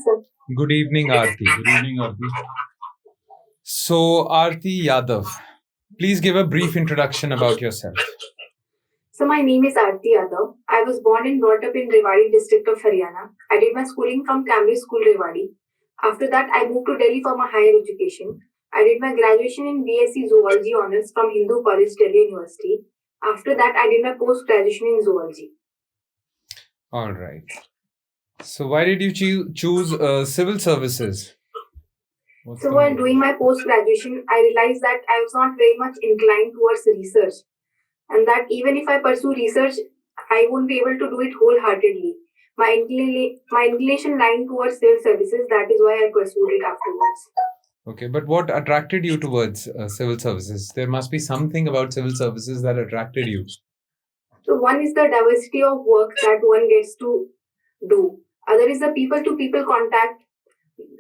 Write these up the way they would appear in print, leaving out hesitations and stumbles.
sir. Good evening, Arti. Good evening, Arti. So, Arti Yadav, please give a brief introduction about yourself. So my name is Arti Yadav. I was born and brought up in Rewari district of Haryana. I did my schooling from Cambridge School, Rewari. After that, I moved to Delhi for my higher education. I did my graduation in BSc Zoology Honours from Hindu College, Delhi University. After that, I did my post-graduation in Zoology. All right. So, why did you choose civil services? So while doing my post-graduation, I realized that I was not very much inclined towards research, and that even if I pursue research, I won't be able to do it wholeheartedly. My inclination lying towards civil services. That is why I pursued it afterwards. Okay, but what attracted you towards civil services? There must be something about civil services that attracted you. So one is the diversity of work that one gets to do. Other is the people-to-people contact.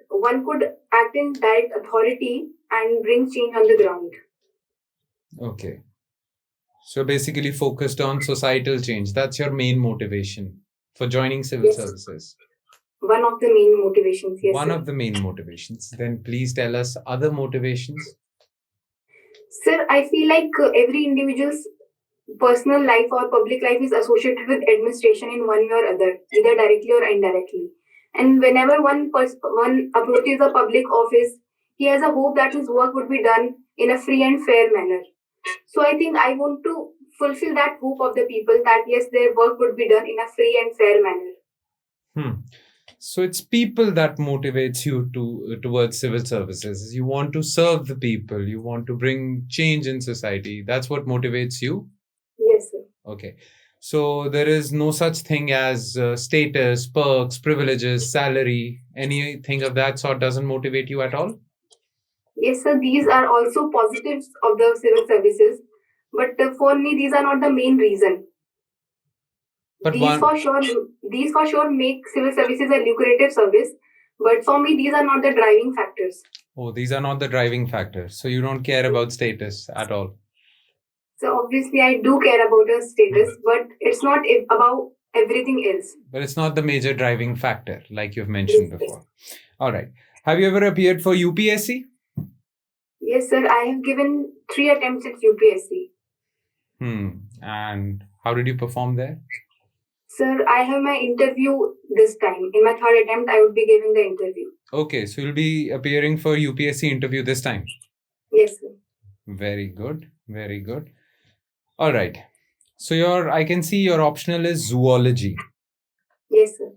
One could act in direct authority and bring change on the ground. Okay. So basically focused on societal change. That's your main motivation for joining civil services. One of the main motivations, yes. One of the main motivations. Then please tell us other motivations. Sir, I feel like every individual's personal life or public life is associated with administration in one way or other, either directly or indirectly. And whenever one approaches a public office, he has a hope that his work would be done in a free and fair manner. So I think I want to fulfill that hope of the people that yes, their work would be done in a free and fair manner. So it's people that motivates you towards civil services. You want to serve the people. You want to bring change in society. That's what motivates you? Yes, sir. Okay. So there is no such thing as status, perks, privileges, salary, anything of that sort doesn't motivate you at all? Yes, sir. These are also positives of the civil services. But for me, these are not the main reason. But these for sure make civil services a lucrative service. But for me, these are not the driving factors. Oh, these are not the driving factors. So you don't care about status at all? So obviously, I do care about a status, but it's not about everything else. But it's not the major driving factor, like you've mentioned before. All right. Have you ever appeared for UPSC? Yes, sir. I have given 3 attempts at UPSC. And how did you perform there? Sir, I have my interview this time. In my 3rd attempt, I would be giving the interview. Okay, so you'll be appearing for UPSC interview this time? Yes, sir. Very good. Very good. All right. So I can see your optional is zoology. Yes, sir.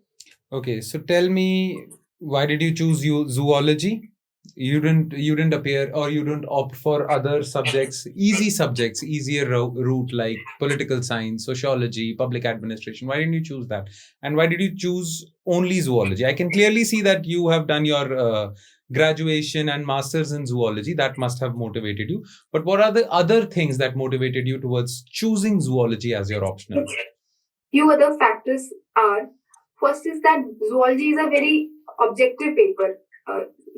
Okay, so tell me, why did you choose zoology? You didn't appear, or you didn't opt for other subjects, easier route like political science, sociology, public administration. Why didn't you choose that? And why did you choose only zoology? I can clearly see that you have done your graduation and masters in zoology. That must have motivated you. But what are the other things that motivated you towards choosing zoology as your optional? Few other factors are, first is that zoology is a very objective paper.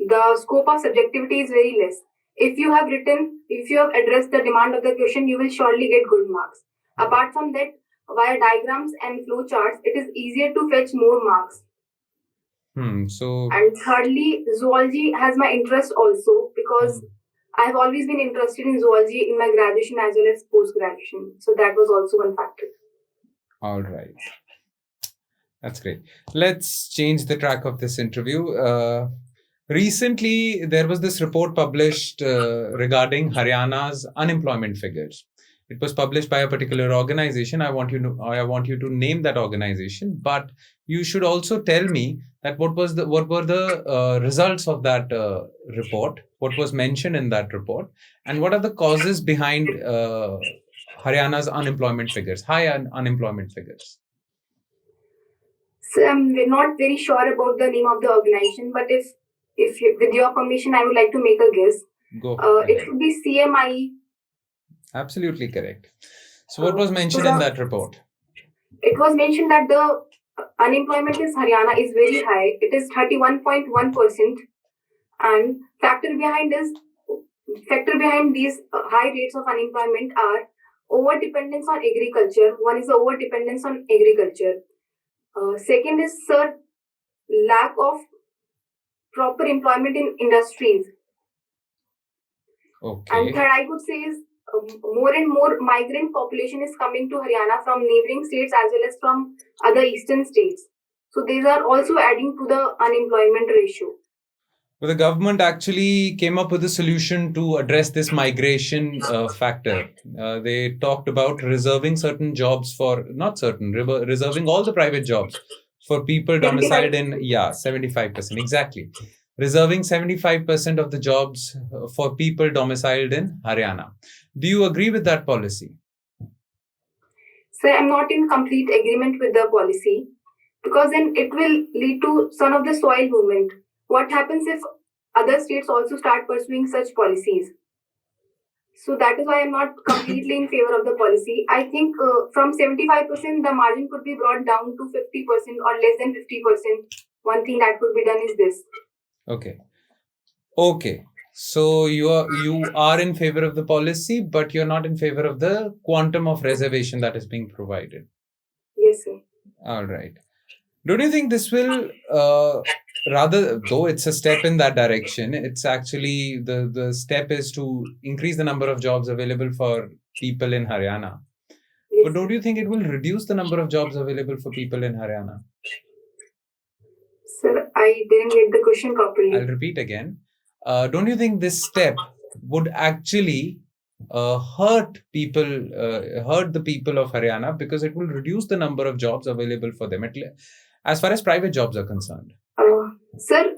The scope of subjectivity is very less. If you have addressed the demand of the question, you will surely get good marks. Apart from that, via diagrams and flow charts, it is easier to fetch more marks. And thirdly, zoology has my interest also, because I have always been interested in zoology in my graduation as well as post-graduation. So that was also one factor. All right. That's great. Let's change the track of this interview. Recently, there was this report published regarding Haryana's unemployment figures. It was published by a particular organization. I want you to name that organization, but you should also tell me that what were the results of that report, what was mentioned in that report, and what are the causes behind Haryana's unemployment figures, high unemployment figures. So I'm not very sure about the name of the organization, but if with your permission, I would like to make a guess. Go ahead. It would be CMI. Absolutely correct. So what was mentioned in that report? It was mentioned that the unemployment in Haryana is very high. It is 31.1%, and factor behind these high rates of unemployment are over dependence on agriculture. One is the over dependence on agriculture. Second is lack of proper employment in industries. Okay. And third, I would say is more and more migrant population is coming to Haryana from neighboring states as well as from other eastern states. So these are also adding to the unemployment ratio. Well, the government actually came up with a solution to address this migration factor. They talked about reserving certain jobs for, not certain, reserving all the private jobs for people domiciled in, 75%, exactly. Reserving 75% of the jobs for people domiciled in Haryana. Do you agree with that policy? So I'm not in complete agreement with the policy, because then it will lead to son of the soil movement. What happens if other states also start pursuing such policies? So that is why I'm not completely in favor of the policy. I think from 75%, the margin could be brought down to 50% or less than 50%. One thing that could be done is this. Okay. So you are in favor of the policy, but you're not in favor of the quantum of reservation that is being provided. Yes, sir. All right. Don't you think this will, rather, though it's a step in that direction, it's actually the step is to increase the number of jobs available for people in Haryana. Yes. But don't you think it will reduce the number of jobs available for people in Haryana? Sir, I didn't get the question properly. I'll repeat again. Don't you think this step would actually hurt the people of Haryana, because it will reduce the number of jobs available for them, as far as private jobs are concerned? Sir,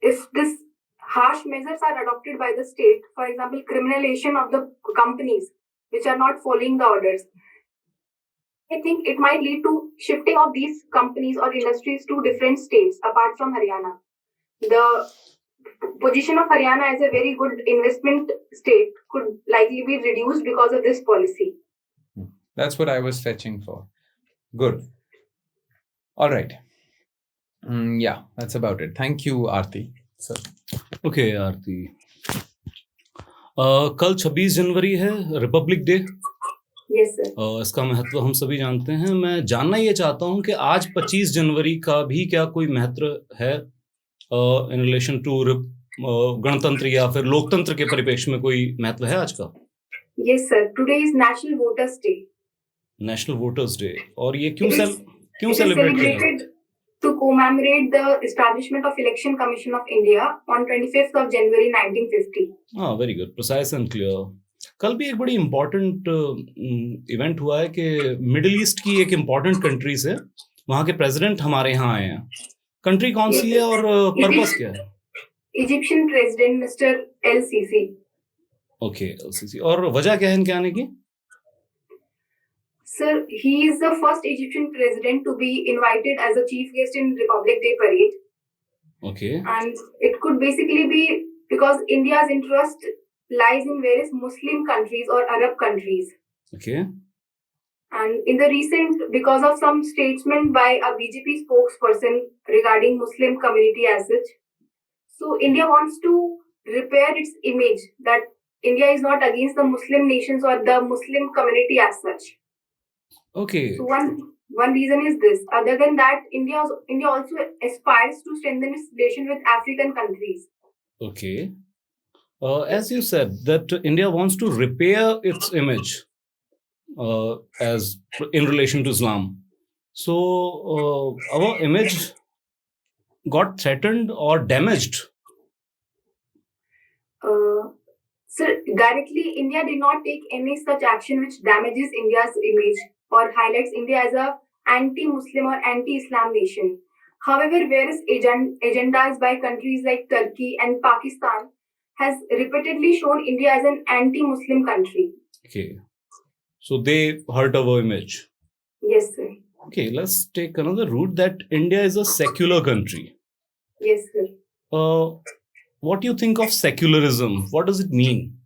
if this harsh measures are adopted by the state, for example, criminalization of the companies which are not following the orders, I think it might lead to shifting of these companies or industries to different states apart from Haryana. The position of Haryana as a very good investment state could likely be reduced because of this policy. That's what I was fetching for. Good. All right. Yeah, that's about it. Thank you, Arti. Sir. Okay, Arti. कल 26 जनवरी है, Republic day. Yes, sir. इसका महत्व हम सभी जानते हैं। मैं जानना ये चाहता हूँ कि आज 25 जनवरी का भी क्या कोई महत्व है इन रिलेशन टू गणतंत्र या फिर लोकतंत्र के परिप्रेक्ष्य में कोई महत्व है आज का? Yes, sir. Today is National Voters Day. National voters day. और ये क्यों सेलिब्रेट किया जाता है? To commemorate the establishment of Election Commission of India on 25th of January 1950. हाँ, very good, precise and clear. कल भी एक बड़ी इम्पोर्टेंट इवेंट हुआ है कि मिडिल ईस्ट की एक इम्पोर्टेंट कंट्री से वहाँ के प्रेसिडेंट हमारे यहाँ आए हैं। कंट्री कौन सी है और पर्पस क्या है? Egyptian president mister LCC। Okay, LCC। और वजह क्या है इनके आने की? Sir, he is the first Egyptian president to be invited as a chief guest in Republic Day parade. Okay. And it could basically be because India's interest lies in various Muslim countries or Arab countries. Okay. And in the recent, because of some statement by a BJP spokesperson regarding Muslim community as such, so India wants to repair its image that India is not against the Muslim nations or the Muslim community as such. Okay. So one reason is this. Other than that, India also aspires to strengthen its relation with African countries. Okay. As you said, that India wants to repair its image as in relation to Islam. So our image got threatened or damaged? Sir, directly, India did not take any such action which damages India's image or highlights India as a anti-Muslim or anti-Islam nation. However, various agendas by countries like Turkey and Pakistan has repeatedly shown India as an anti-Muslim country. Okay. So they hurt our image. Yes, sir. Okay, let's take another route that India is a secular country. Yes, sir. What do you think of secularism? What does it mean?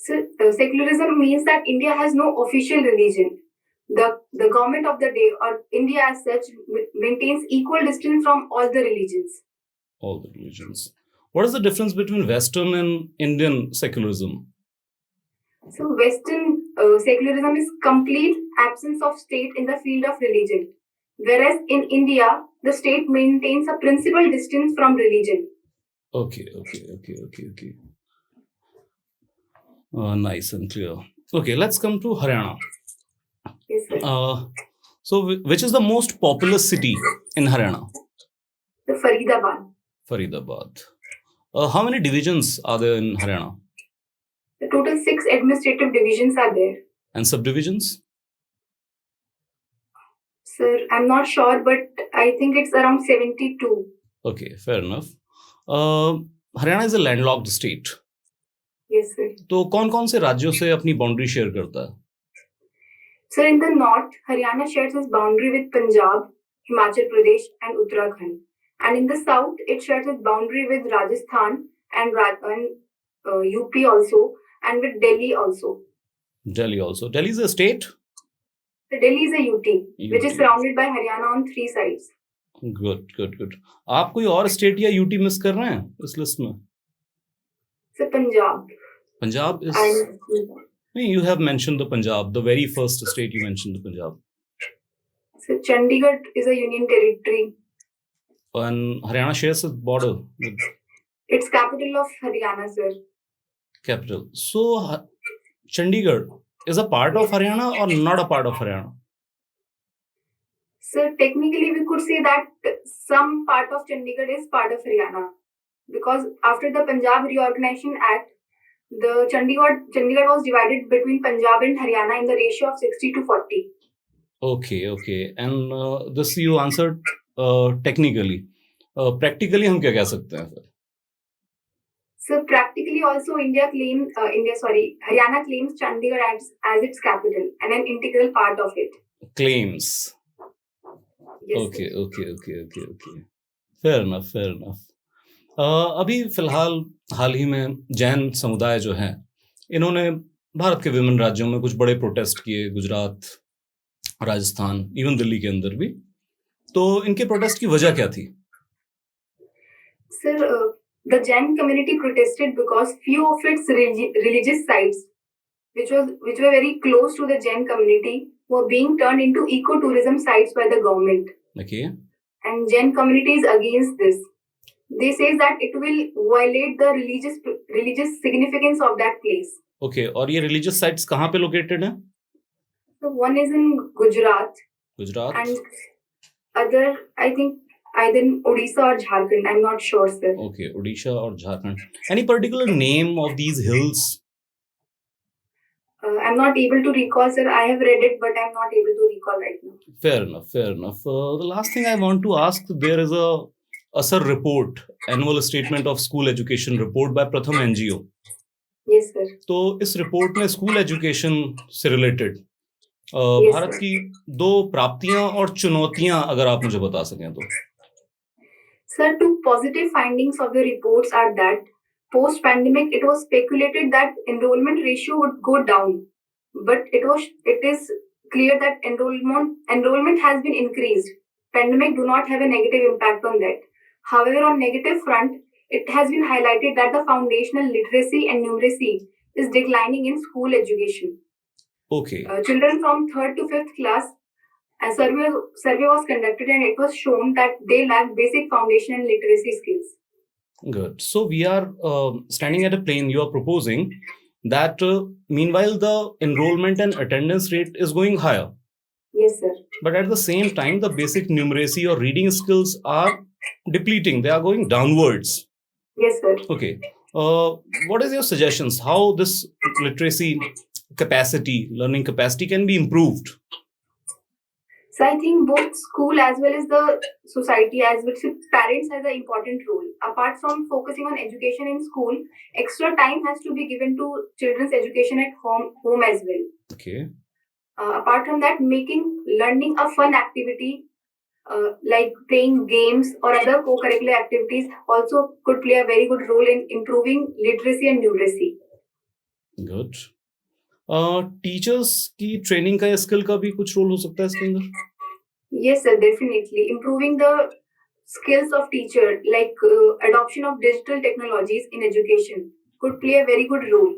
So, secularism means that India has no official religion. The government of the day or India as such maintains equal distance from all the religions. All the religions. What is the difference between Western and Indian secularism? So Western secularism is complete absence of state in the field of religion. Whereas in India, the state maintains a principal distance from religion. Okay. Nice and clear. Okay, let's come to Haryana. Yes, sir. So, which is the most populous city in Haryana? The Faridabad. Faridabad. How many divisions are there in Haryana? The total 6 administrative divisions are there. And subdivisions? Sir, I'm not sure, but I think it's around 72. Okay, fair enough. Haryana is a landlocked state. Yes, sir. तो कौन-कौन से राज्यों से अपनी boundary share करता है? Sir, in the north, Haryana shares its boundary with Punjab, Himachal Pradesh, and Uttarakhand. And in the south, it shares its boundary with Rajasthan and UP also, and with Delhi also. Delhi also. Delhi is a state? So Delhi is a UT, which is surrounded by Haryana on 3 sides. Good. आप कोई और state या UT miss कर रहे हैं इस list में? So Punjab. Punjab is... And You have mentioned the Punjab, the very first state you mentioned the Punjab. so Chandigarh is a union territory. And Haryana shares its border with It's capital of Haryana, sir. capital. So, Chandigarh is a part of Haryana or not a part of Haryana? So technically, we could say that some part of Chandigarh is part of Haryana, because after the Punjab Reorganization Act, the Chandigarh was divided between Punjab and Haryana in the ratio of 60 to 40. Okay. And this you answered technically. Practically हम क्या कह सकते हैं फिर? So practically also Haryana claims Chandigarh as its capital and an integral part of it. Claims. Yes. Okay. Fair enough. अभी फिलहाल हाल ही में जैन समुदाय जो है, इन्होंने भारत के विभिन्न राज्यों में कुछ बड़े प्रोटेस्ट किए, गुजरात, राजस्थान, इवन दिल्ली के अंदर भी. तो इनके प्रोटेस्ट की वजह क्या थी? Sir, the Jain community protested because few of its religious sites, which were very close to the Jain community, were being turned into ecotourism sites by the government. Okay. And Jain community is against this. They say that it will violate the religious significance of that place. Okay. और ये religious sites कहाँ पे located हैं? So one is in Gujarat. And other, I think, either in Odisha or Jharkhand. I'm not sure, sir. Okay, Odisha or Jharkhand. Any particular name of these hills? I'm not able to recall, sir. I have read it, but I'm not able to recall right now. Fair enough. The last thing I want to ask, there is a ASAR report, Annual Statement of School Education report by Pratham NGO. Yes, sir. तो इस report में school education से related Bharat की 2 प्राप्तियां और चुनौतियां अगर आप मुझे बता सकें तो. Sir, 2 positive findings of the reports are that post-pandemic, it was speculated that enrollment ratio would go down, but it is clear that enrollment has been increased. Pandemic do not have a negative impact on that. However, on negative front, it has been highlighted that the foundational literacy and numeracy is declining in school education. Okay. Children from 3rd to 5th class, a survey was conducted and it was shown that they lack basic foundational literacy skills. Good. So we are standing at a plane. You are proposing that meanwhile the enrollment and attendance rate is going higher. Yes, sir. But at the same time, the basic numeracy or reading skills are depleting. They are going downwards. Yes, sir. Okay. What is your suggestions? How this literacy capacity, learning capacity can be improved? So I think both school as well as the society as well as parents has an important role. Apart from focusing on education in school, extra time has to be given to children's education at home as well. Okay. Apart from that, making learning a fun activity like playing games or other co-curricular activities also could play a very good role in improving literacy and numeracy. Good. Teachers की training का या skill का भी कुछ role हो सकता है इसके अंदर? Yes, sir, definitely. Improving the skills of teacher, like adoption of digital technologies in education, could play a very good role.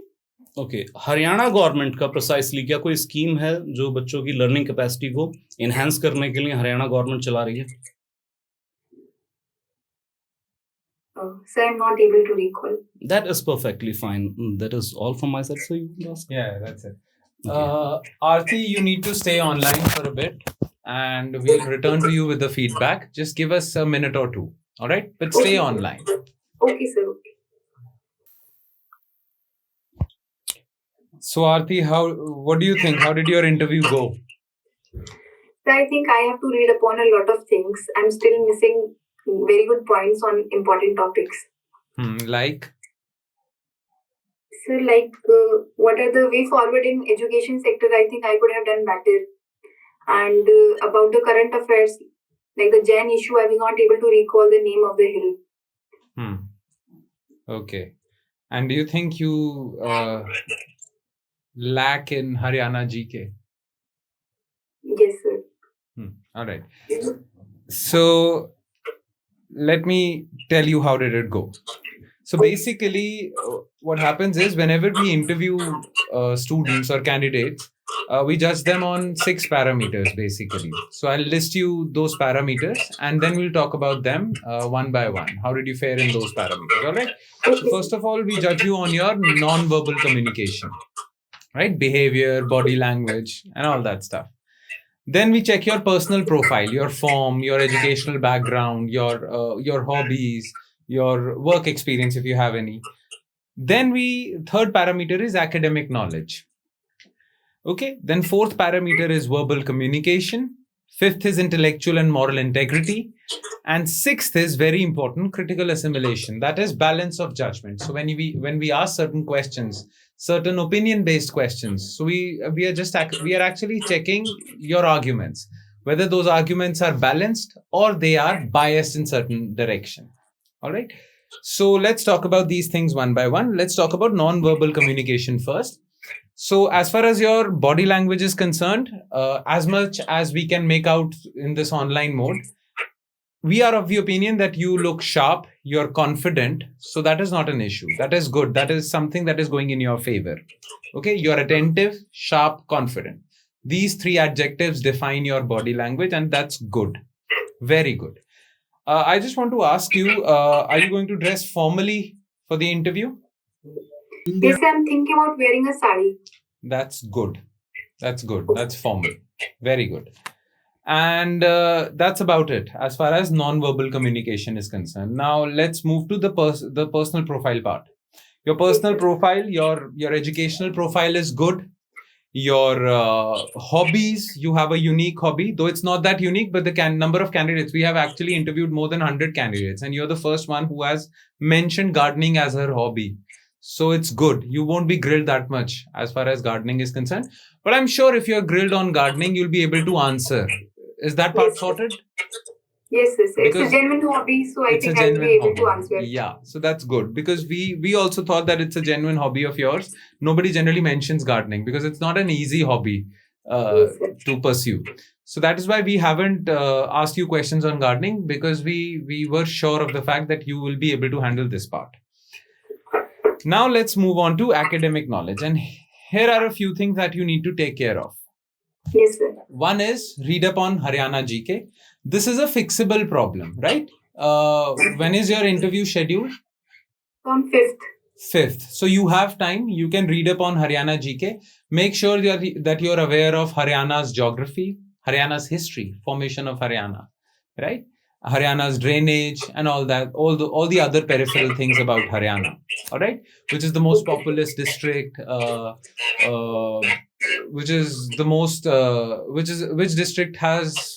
Okay, Haryana government का प्रिसाइसली क्या कोई स्कीम है जो बच्चों की लर्निंग कैपेसिटी को एनहांस करने के लिए हरियाणा गवर्नमेंट चला रही है? Sir, I'm not able to recall. That is perfectly fine. That is all from my side. So you can ask. Yeah, that's it. Okay. Arti, you need to stay online for a bit and we'll return to you with the feedback. Just give us a minute or two. All right? But stay online. Okay, sir. Okay. So, Arti, what do you think? How did your interview go? So I think I have to read upon a lot of things. I'm still missing very good points on important topics. Like? So, what are the way forward in education sector? I think I could have done better. And about the current affairs, like the Jain issue, I was not able to recall the name of the hill. Okay. And do you think you lack in Haryana GK? Yes, sir. All right. So let me tell you how did it go. So basically, what happens is whenever we interview students or candidates, we judge them on 6 parameters basically. So I'll list you those parameters and then we'll talk about them one by one. How did you fare in those parameters? All right. So first of all, we judge you on your non-verbal communication, right? Behavior, body language, and all that stuff. Then we check your personal profile, your form, your educational background, your hobbies, your work experience if you have any. Then third parameter is academic knowledge. Okay. Then fourth parameter is verbal communication. Fifth is intellectual and moral integrity. And sixth is very important, critical assimilation. That is balance of judgment. So when we ask certain questions, certain opinion-based questions, so we are actually checking your arguments, whether those arguments are balanced or they are biased in certain direction. All right. So let's talk about these things one by one. Let's talk about non-verbal communication first. So as far as your body language is concerned, as much as we can make out in this online mode, we are of the opinion that you look sharp, you're confident. So that is not an issue. That is good. That is something that is going in your favor. Okay. You're attentive, sharp, confident. These 3 adjectives define your body language and that's good. Very good. I just want to ask you, are you going to dress formally for the interview? Yes, I'm thinking about wearing a sari. That's good. That's good. That's formal. Very good. And that's about it as far as non-verbal communication is concerned. Now let's move to the personal profile part. Your personal profile, your educational profile is good. Your hobbies, you have a unique hobby, though it's not that unique, but the number of candidates, we have actually interviewed more than 100 candidates and you're the first one who has mentioned gardening as her hobby. So it's good. You won't be grilled that much as far as gardening is concerned. But I'm sure if you're grilled on gardening, you'll be able to answer. Is that part sorted? Yes. It's a genuine hobby, so I think I'll be able to answer. Yeah, so that's good because we also thought that it's a genuine hobby of yours. Nobody generally mentions gardening because it's not an easy hobby to pursue. So that is why we haven't asked you questions on gardening because we were sure of the fact that you will be able to handle this part. Now let's move on to academic knowledge. And here are a few things that you need to take care of. Yes, sir. One is read up on Haryana GK. This is a fixable problem, right? When is your interview scheduled? On 5th. 5th. So you have time. You can read up on Haryana GK. Make sure that you're aware of Haryana's geography, Haryana's history, formation of Haryana, right? Haryana's drainage and all that, all the other peripheral things about Haryana, all right? Which is the most populous district, which district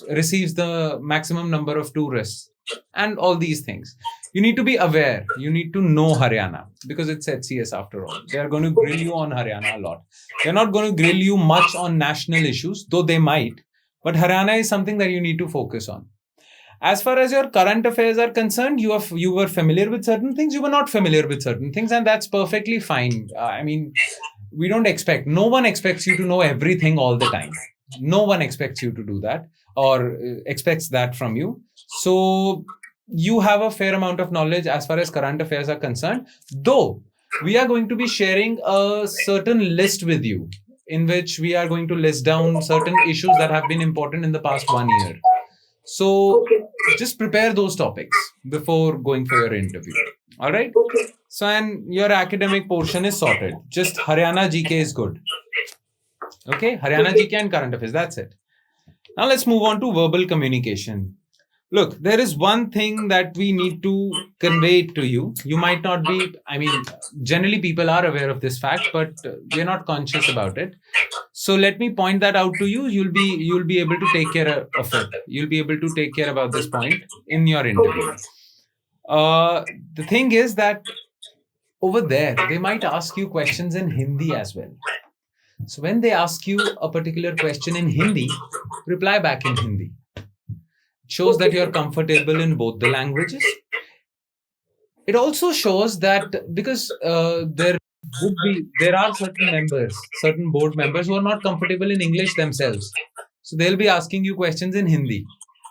receives the maximum number of tourists and all these things. You need to be aware. You need to know Haryana because it's HCS after all. They are going to grill you on Haryana a lot. They're not going to grill you much on national issues, though they might. But Haryana is something that you need to focus on. As far as your current affairs are concerned, you were familiar with certain things, you were not familiar with certain things, and that's perfectly fine. I mean, no one expects you to know everything all the time. No one expects you to do that or expects that from you. So you have a fair amount of knowledge as far as current affairs are concerned, though we are going to be sharing a certain list with you, in which we are going to list down certain issues that have been important in the past 1 year. So just prepare those topics before going for your interview. All right. So, and your academic portion is sorted. Just Haryana GK is good. Okay, Haryana GK and current affairs. That's it. Now let's move on to verbal communication. Look, there is one thing that we need to convey to you. You might not be, generally people are aware of this fact, but we're not conscious about it. So let me point that out to you. You'll be able to take care of it. You'll be able to take care about this point in your interview. The thing is that over there, they might ask you questions in Hindi as well. So when they ask you a particular question in Hindi, reply back in Hindi. It shows that you're comfortable in both the languages. It also shows that because there are certain board members who are not comfortable in English themselves. So they'll be asking you questions in Hindi.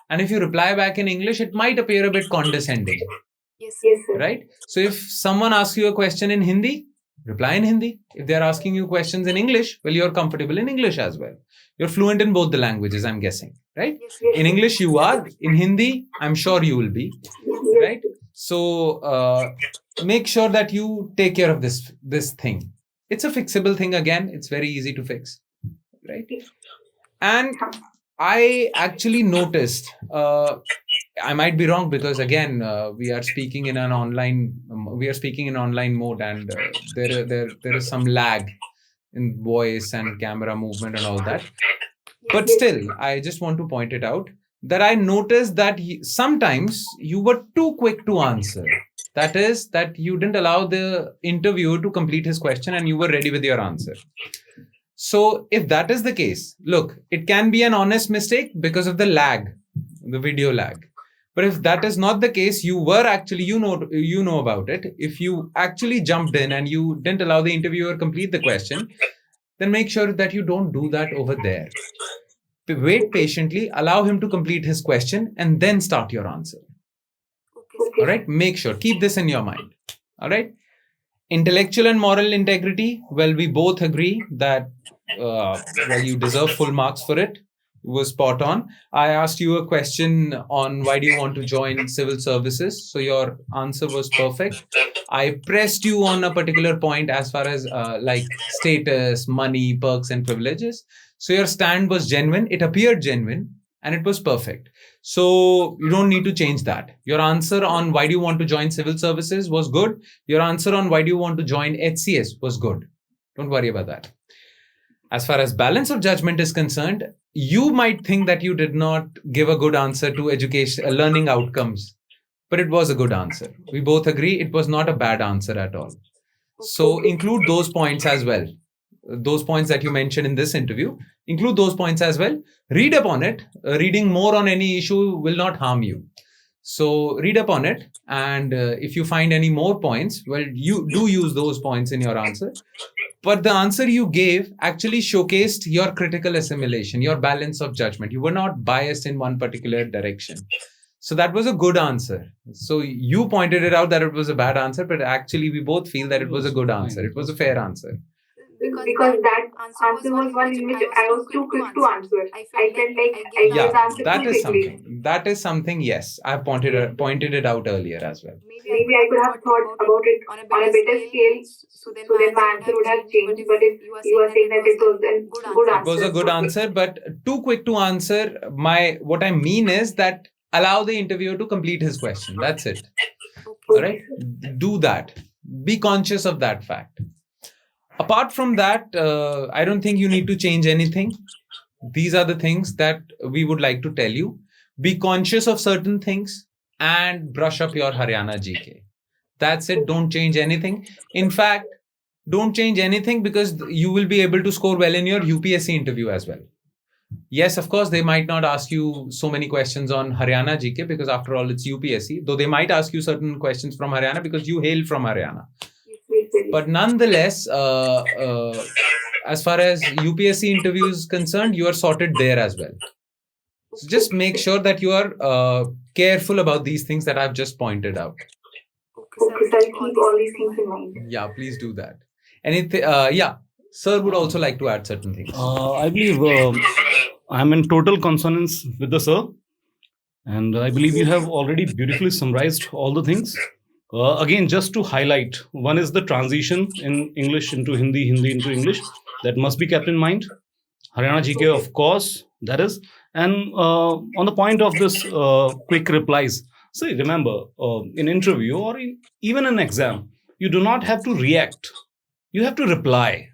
And if you reply back in English, it might appear a bit condescending. Yes, sir. Right? So if someone asks you a question in Hindi, reply in Hindi. If they're asking you questions in English, well, you're comfortable in English as well. You're fluent in both the languages, I'm guessing, right? Yes. In English, you are. In Hindi, I'm sure you will be, right? So make sure that you take care of this thing. It's a fixable thing again. It's very easy to fix, right? And I actually noticed, I might be wrong because again, we are speaking in online mode, and there is some lag in voice and camera movement and all that. But still, I just want to point it out that I noticed that sometimes you were too quick to answer. That is, that you didn't allow the interviewer to complete his question and you were ready with your answer. So if that is the case, look, it can be an honest mistake because of the lag, the video lag. But if that is not the case, you were actually, you know about it. If you actually jumped in and you didn't allow the interviewer complete the question, then make sure that you don't do that over there. Wait patiently, allow him to complete his question and then start your answer. All right. Make sure, keep this in your mind. All right. Intellectual and moral integrity. Well, we both agree that you deserve full marks for it. It was spot on. I asked you a question on why do you want to join civil services? So your answer was perfect. I pressed you on a particular point as far as like status, money, perks, and privileges. So your stand was genuine. It appeared genuine and it was perfect. So you don't need to change that. Your answer on why do you want to join civil services was good. Your answer on why do you want to join HCS was good. Don't worry about that. As far as balance of judgment is concerned, you might think that you did not give a good answer to education, learning outcomes, but it was a good answer. We both agree it was not a bad answer at all. So include those points as well. Those points that you mentioned in this interview, include those points as well. Read up on it. Reading more on any issue will not harm you. So read up on it. And if you find any more points, well, you do use those points in your answer. But the answer you gave actually showcased your critical assimilation, your balance of judgment. You were not biased in one particular direction. So that was a good answer. So you pointed it out that it was a bad answer, but actually we both feel that it was a good answer. It was a fair answer. Because that answer was one in which I was too quick to answer. I felt like I gave the answer that too is quickly. something. That is something. Yes, I pointed it out earlier as well. Maybe I could have thought about it on a better scale, so then my answer would have changed. But if you are saying that it was a good answer, It was a good answer, but too quick to answer. What I mean is that allow the interviewer to complete his question. That's it. All right. Do that. Be conscious of that fact. Apart from that, I don't think you need to change anything. These are the things that we would like to tell you. Be conscious of certain things and brush up your Haryana GK. That's it. Don't change anything. In fact, don't change anything because you will be able to score well in your UPSC interview as well. Yes, of course, they might not ask you so many questions on Haryana GK because after all, it's UPSC, though they might ask you certain questions from Haryana because you hail from Haryana. But nonetheless, as far as UPSC interview is concerned, you are sorted there as well. So just make sure that you are careful about these things that I've just pointed out. Okay, so I'll keep all these things in mind. Yeah, please do that. Anything? Yeah, sir would also like to add certain things. I believe I'm in total consonance with the sir, and I believe you have already beautifully summarized all the things. Again, just to highlight, one is the transition in English into Hindi, Hindi into English. That must be kept in mind. Haryana GK, of course, that is. And on the point of this quick replies, see, remember, in interview or even in exam, you do not have to react. You have to reply.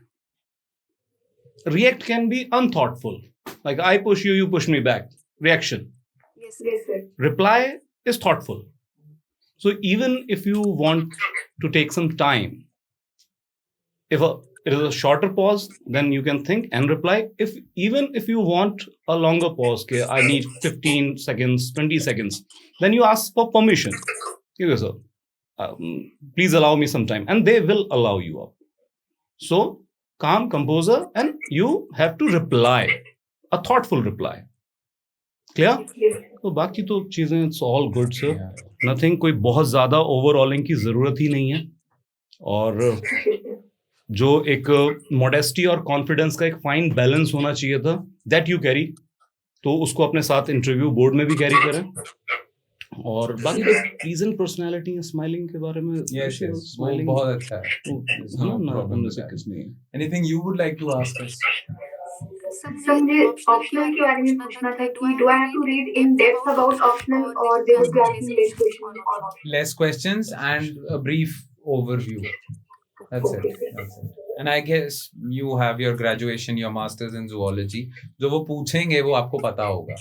React can be unthoughtful. Like I push you, you push me back. Reaction. Yes, sir. Reply is thoughtful. So even if you want to take some time, if it is a shorter pause, then you can think and reply. Even if you want a longer pause, okay, I need 15 seconds, 20 seconds, then you ask for permission. Okay, sir, please allow me some time, and they will allow you up. So calm, composure, and you have to reply, a thoughtful reply. Clear? तो बाकी तो चीजें it's all good sir, nothing कोई बहुत ज्यादा overhauling की जरूरत ही नहीं है, और जो एक मॉडेस्टी और कॉन्फिडेंस का एक फाइन बैलेंस होना चाहिए था, दैट यू कैरी, तो उसको अपने साथ इंटरव्यू बोर्ड में भी कैरी करें. और बाकी तो प्लीजेंट पर्सनालिटी है, स्माइलिंग के बारे में स्माइलिंग बहुत अच्छा है, नो प्रॉब्लम से कुछ नहीं है. Anything you would like to ask us? Sir मुझे ऑप्शनल के बारे में पूछना था कि do I have to read in depth about optional और they will be asking less questions? Less questions and a brief overview. That's it. And I guess you have your graduation, your masters in zoology. जो वो पूछेंगे वो आपको पता होगा.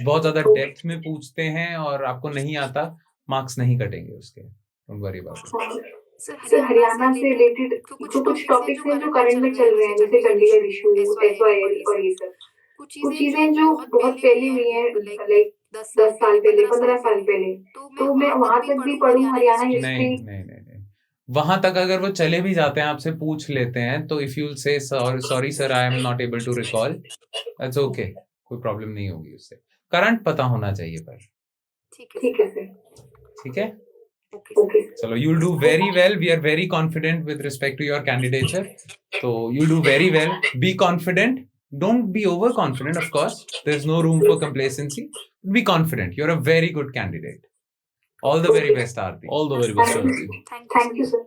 बहुत ज्यादा डेप्थ में पूछते हैं और आपको नहीं आता, मार्क्स नहीं कटेंगे उसके. Don't worry about it. Sir Haryana से रिलेटेड जो कुछ टॉपिक्स हैं जो करंट में चल रहे हैं, जैसे चंडीगढ़ इशू, SYL और ये सब कुछ चीजें जो बहुत पहले हुई हैं, लाइक 10 साल पहले, 15 साल पहले, तो मैं वहां तक भी पढ़ूं हरियाणा हिस्ट्री? नहीं, वहां तक अगर वो चले भी जाते हैं, आपसे पूछ लेते हैं, तो if you say sorry sir I am not able to recall, that's okay, कोई प्रॉब्लम नहीं होगी उससे. करंट पता होना चाहिए पर. ठीक है सर. ठीक है. Okay. So you'll do very well. We are very confident with respect to your candidature. So you'll do very well. Be confident. Don't be overconfident, of course. There's no room for complacency. Be confident. You're a very good candidate. All the very best, Arti. All the very best, Arti. Thank you, sir.